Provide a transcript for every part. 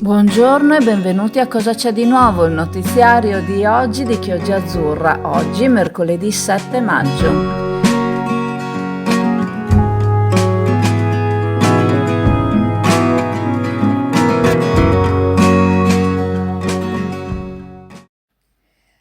Buongiorno e benvenuti a Cosa c'è di nuovo, il notiziario di oggi di Chioggia Azzurra, oggi mercoledì 7 maggio.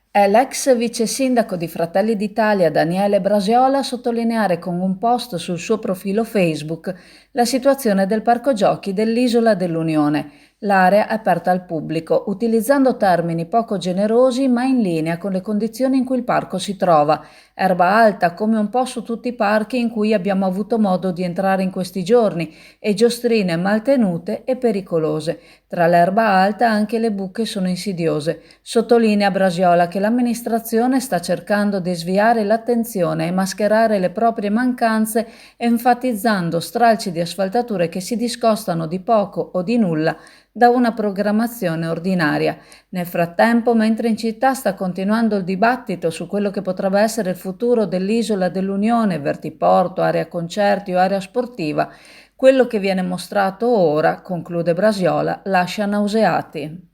È l'ex vice sindaco di Fratelli d'Italia Daniele Brasiola a sottolineare con un post sul suo profilo Facebook la situazione del parco giochi dell'Isola dell'Unione. L'area è aperta al pubblico, utilizzando termini poco generosi ma in linea con le condizioni in cui il parco si trova. Erba alta come un po' su tutti i parchi in cui abbiamo avuto modo di entrare in questi giorni e giostrine maltenute e pericolose. Tra l'erba alta anche le buche sono insidiose. Sottolinea Brasiola che l'amministrazione sta cercando di sviare l'attenzione e mascherare le proprie mancanze, enfatizzando stralci di asfaltature che si discostano di poco o di nulla da una programmazione ordinaria. Nel frattempo, mentre in città sta continuando il dibattito su quello che potrebbe essere il futuro dell'Isola dell'Unione, vertiporto, area concerti o area sportiva, quello che viene mostrato ora, conclude Brasiola, lascia nauseati.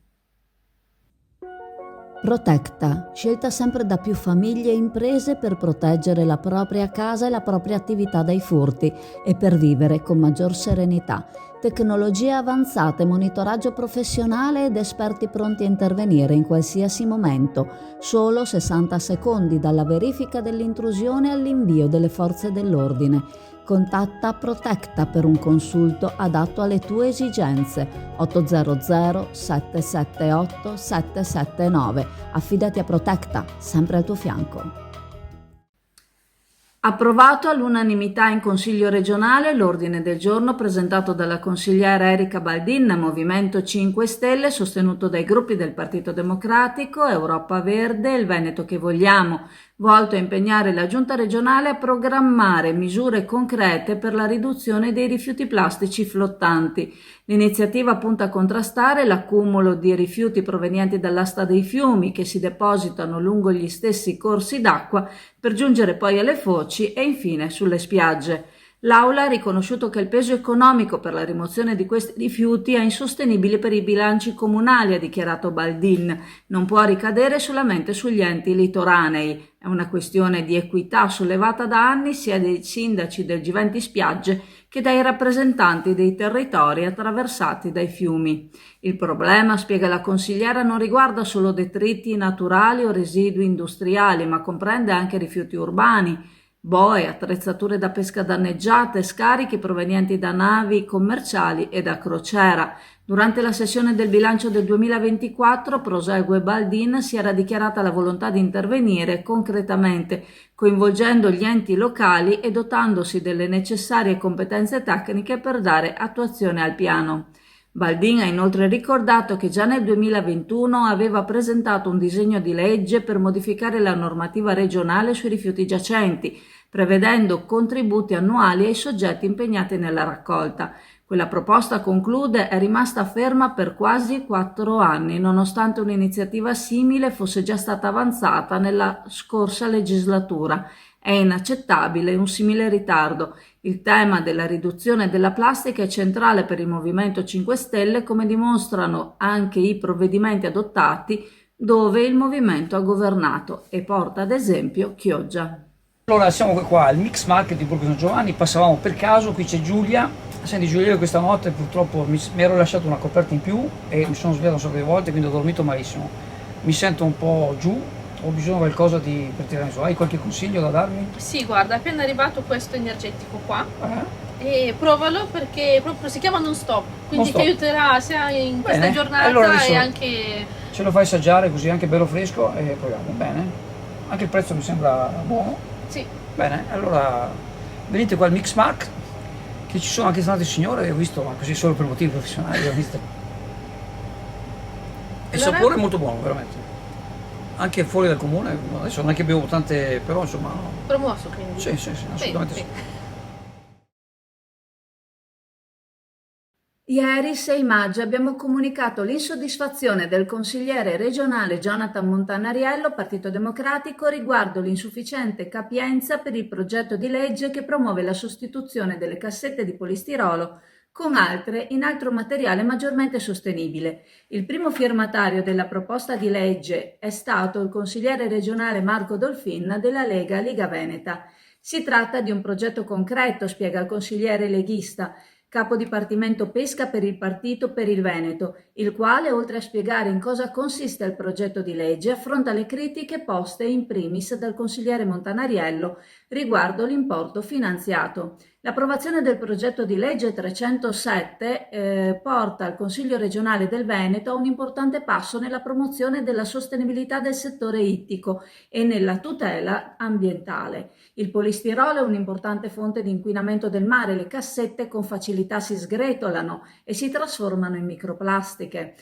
Protecta, scelta sempre da più famiglie e imprese per proteggere la propria casa e la propria attività dai furti e per vivere con maggior serenità. Tecnologie avanzate, monitoraggio professionale ed esperti pronti a intervenire in qualsiasi momento. Solo 60 secondi dalla verifica dell'intrusione all'invio delle forze dell'ordine. Contatta Protecta per un consulto adatto alle tue esigenze. 800 778 779. Affidati a Protecta, sempre al tuo fianco. Approvato all'unanimità in Consiglio regionale l'ordine del giorno presentato dalla consigliera Erika Baldin, Movimento 5 Stelle, sostenuto dai gruppi del Partito Democratico, Europa Verde e il Veneto che vogliamo, volto a impegnare la Giunta regionale a programmare misure concrete per la riduzione dei rifiuti plastici flottanti. L'iniziativa punta a contrastare l'accumulo di rifiuti provenienti dall'asta dei fiumi che si depositano lungo gli stessi corsi d'acqua per giungere poi alle foci e infine sulle spiagge. L'Aula ha riconosciuto che il peso economico per la rimozione di questi rifiuti è insostenibile per i bilanci comunali, ha dichiarato Baldin. Non può ricadere solamente sugli enti litoranei. È una questione di equità sollevata da anni sia dai sindaci del G20 Spiagge che dai rappresentanti dei territori attraversati dai fiumi. Il problema, spiega la consigliera, non riguarda solo detriti naturali o residui industriali, ma comprende anche rifiuti urbani, boe, attrezzature da pesca danneggiate, scarichi provenienti da navi commerciali e da crociera. Durante la sessione del bilancio del 2024, prosegue Baldin, si era dichiarata la volontà di intervenire concretamente, coinvolgendo gli enti locali e dotandosi delle necessarie competenze tecniche per dare attuazione al piano. Baldin ha inoltre ricordato che già nel 2021 aveva presentato un disegno di legge per modificare la normativa regionale sui rifiuti giacenti, prevedendo contributi annuali ai soggetti impegnati nella raccolta. Quella proposta, conclude, è rimasta ferma per quasi 4 anni, nonostante un'iniziativa simile fosse già stata avanzata nella scorsa legislatura. È inaccettabile un simile ritardo. Il tema della riduzione della plastica è centrale per il Movimento 5 Stelle, come dimostrano anche i provvedimenti adottati dove il movimento ha governato e porta ad esempio Chioggia. Allora siamo qua al Mix Market di Borgo San Giovanni, passavamo per caso, qui c'è Giulia. Senti Giulia, questa notte purtroppo mi ero lasciato una coperta in più e mi sono svegliato un sacco di volte, quindi ho dormito malissimo. Mi sento un po' giù, ho bisogno di qualcosa per tirarmi su. Hai qualche consiglio da darmi? Sì, guarda, è appena arrivato questo energetico qua e provalo perché proprio si chiama non stop, quindi Non ti stop. aiuterà sia in questa Bene, giornata allora adesso e anche... ce lo fai assaggiare così anche bello fresco e proviamo. Bene, anche il prezzo mi sembra buono. Sì, Bene, allora venite qua al Mix Market, che ci sono anche tante signore, ho visto, ma così solo per motivi professionali, ho visto. Il Allora? sapore è molto buono, veramente. Anche fuori dal comune, adesso non è che bevo tante, però insomma. promosso quindi. Sì, assolutamente sì. Ieri 6 maggio abbiamo comunicato l'insoddisfazione del consigliere regionale Jonathan Montanariello, Partito Democratico, riguardo l'insufficiente capienza per il progetto di legge che promuove la sostituzione delle cassette di polistirolo con altre in altro materiale maggiormente sostenibile. Il primo firmatario della proposta di legge è stato il consigliere regionale Marco Dolfin della Lega Veneta. Si tratta di un progetto concreto, spiega il consigliere leghista, capo dipartimento pesca per il Partito per il Veneto, il quale, oltre a spiegare in cosa consiste il progetto di legge, affronta le critiche poste in primis dal consigliere Montanariello riguardo l'importo finanziato. L'approvazione del progetto di legge 307 porta il Consiglio regionale del Veneto a un importante passo nella promozione della sostenibilità del settore ittico e nella tutela ambientale. Il polistirolo è un'importante fonte di inquinamento del mare, le cassette con facilità si sgretolano e si trasformano in microplastiche.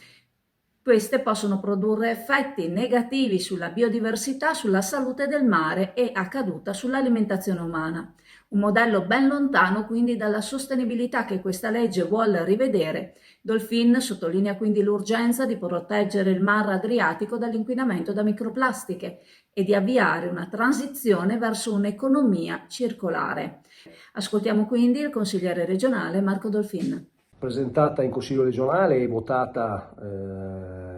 Queste possono produrre effetti negativi sulla biodiversità, sulla salute del mare e a caduta sull'alimentazione umana. Un modello ben lontano quindi dalla sostenibilità che questa legge vuole rivedere. Dolfin sottolinea quindi l'urgenza di proteggere il Mar Adriatico dall'inquinamento da microplastiche e di avviare una transizione verso un'economia circolare. Ascoltiamo quindi il consigliere regionale Marco Dolfin. Presentata in Consiglio regionale e votata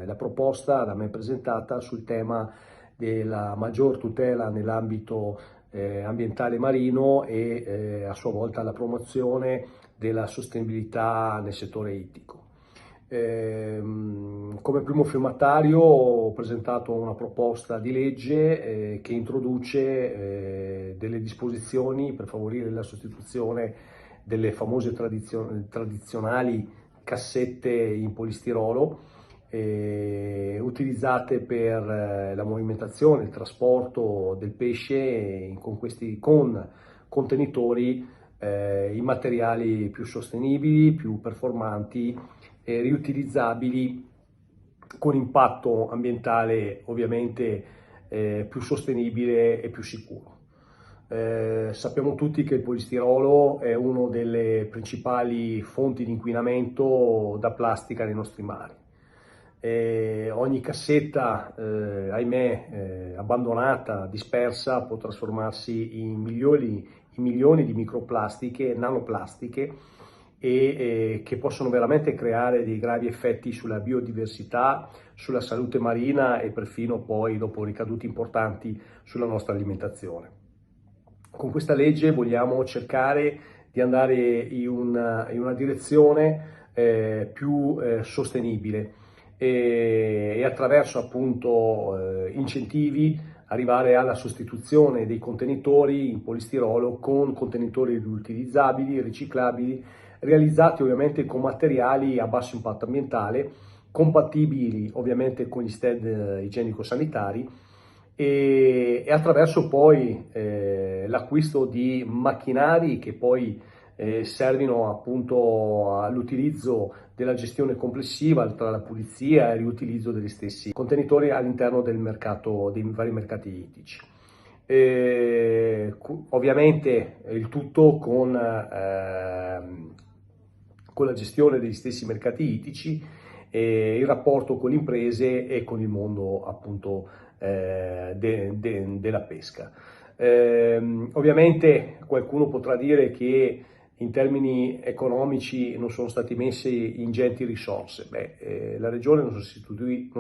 la proposta da me presentata sul tema della maggior tutela nell'ambito ambientale marino e a sua volta la promozione della sostenibilità nel settore ittico. Come primo firmatario ho presentato una proposta di legge che introduce delle disposizioni per favorire la sostituzione delle famose tradizionali cassette in polistirolo utilizzate per la movimentazione, il trasporto del pesce con contenitori in materiali più sostenibili, più performanti e riutilizzabili con impatto ambientale ovviamente più sostenibile e più sicuro. Sappiamo tutti che il polistirolo è una delle principali fonti di inquinamento da plastica nei nostri mari. Ogni cassetta, ahimè, abbandonata, dispersa, può trasformarsi in milioni di microplastiche, nanoplastiche, che possono veramente creare dei gravi effetti sulla biodiversità, sulla salute marina e perfino poi dopo ricaduti importanti sulla nostra alimentazione. Con questa legge vogliamo cercare di andare in una direzione più sostenibile e attraverso appunto incentivi arrivare alla sostituzione dei contenitori in polistirolo con contenitori riutilizzabili, riciclabili, realizzati ovviamente con materiali a basso impatto ambientale, compatibili ovviamente con gli standard igienico-sanitari e attraverso poi l'acquisto di macchinari che poi servono appunto all'utilizzo della gestione complessiva tra la pulizia e il riutilizzo degli stessi contenitori all'interno del mercato, dei vari mercati ittici. Ovviamente il tutto con la gestione degli stessi mercati ittici e il rapporto con le imprese e con il mondo appunto della pesca. Ovviamente qualcuno potrà dire che in termini economici non sono stati messi ingenti risorse. La regione non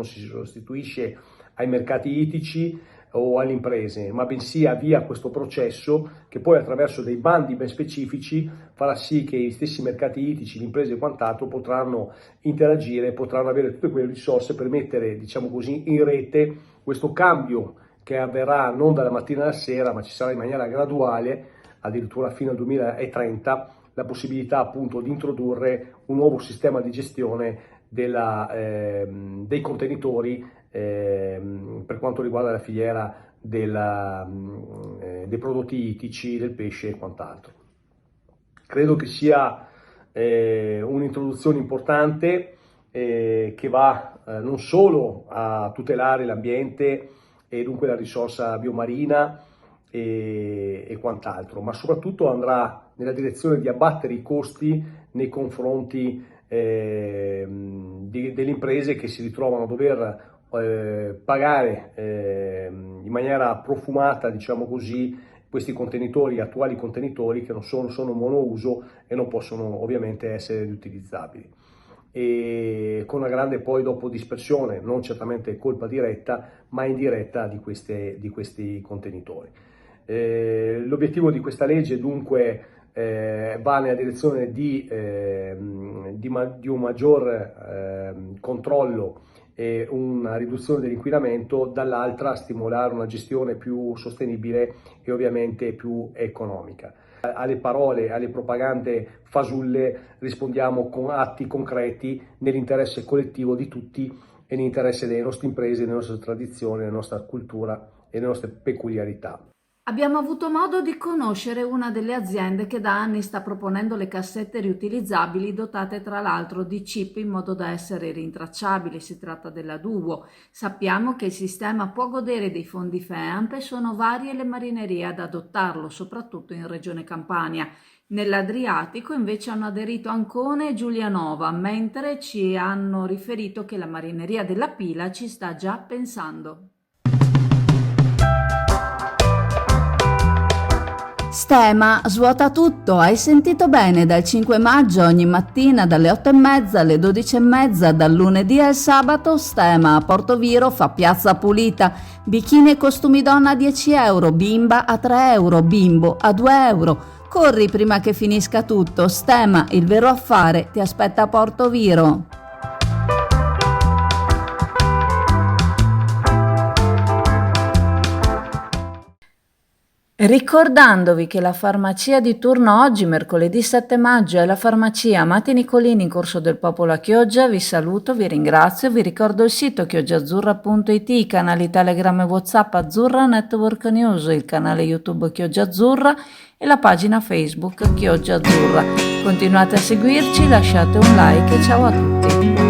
si sostituisce ai mercati ittici o alle imprese, ma bensì avvia questo processo che poi attraverso dei bandi ben specifici farà sì che gli stessi mercati ittici, le imprese e quant'altro potranno interagire, potranno avere tutte quelle risorse per mettere, diciamo così, in rete questo cambio che avverrà non dalla mattina alla sera, ma ci sarà in maniera graduale, addirittura fino al 2030, la possibilità appunto di introdurre un nuovo sistema di gestione dei contenitori per quanto riguarda la filiera dei prodotti ittici, del pesce e quant'altro. Credo che sia un'introduzione importante che va non solo a tutelare l'ambiente e dunque la risorsa biomarina e quant'altro, ma soprattutto andrà nella direzione di abbattere i costi nei confronti delle imprese che si ritrovano a dover pagare in maniera profumata, diciamo così, questi contenitori, attuali contenitori che non sono monouso e non possono ovviamente essere riutilizzabili. E con una grande poi dopo dispersione, non certamente colpa diretta ma indiretta di questi contenitori. L'obiettivo di questa legge dunque va nella direzione di un maggior controllo e una riduzione dell'inquinamento, dall'altra stimolare una gestione più sostenibile e ovviamente più economica. Alle parole, alle propagande fasulle rispondiamo con atti concreti nell'interesse collettivo di tutti e nell'interesse delle nostre imprese, delle nostre tradizioni, della nostra cultura e delle nostre peculiarità. Abbiamo avuto modo di conoscere una delle aziende che da anni sta proponendo le cassette riutilizzabili dotate tra l'altro di chip in modo da essere rintracciabili. Si tratta della Duo. Sappiamo che il sistema può godere dei fondi FEAMP e sono varie le marinerie ad adottarlo, soprattutto in Regione Campania. Nell'Adriatico invece hanno aderito Ancona e Giulianova, mentre ci hanno riferito che la marineria della Pila ci sta già pensando. Stema svuota tutto, hai sentito bene? Dal 5 maggio ogni mattina dalle 8:30 alle 12:30, dal lunedì al sabato, Stema a Portoviro fa piazza pulita, bikini e costumi donna a 10 euro, bimba a 3 euro, bimbo a 2 euro. Corri prima che finisca tutto, Stema, il vero affare, ti aspetta a Portoviro. Ricordandovi che la farmacia di turno oggi, mercoledì 7 maggio, è la farmacia Amati Nicolini in Corso del Popolo a Chioggia. Vi saluto, vi ringrazio, vi ricordo il sito chioggiaazzurra.it, i canali Telegram e WhatsApp Azzurra Network News, il canale YouTube Chioggia Azzurra e la pagina Facebook Chioggia Azzurra. Continuate a seguirci, lasciate un like e ciao a tutti.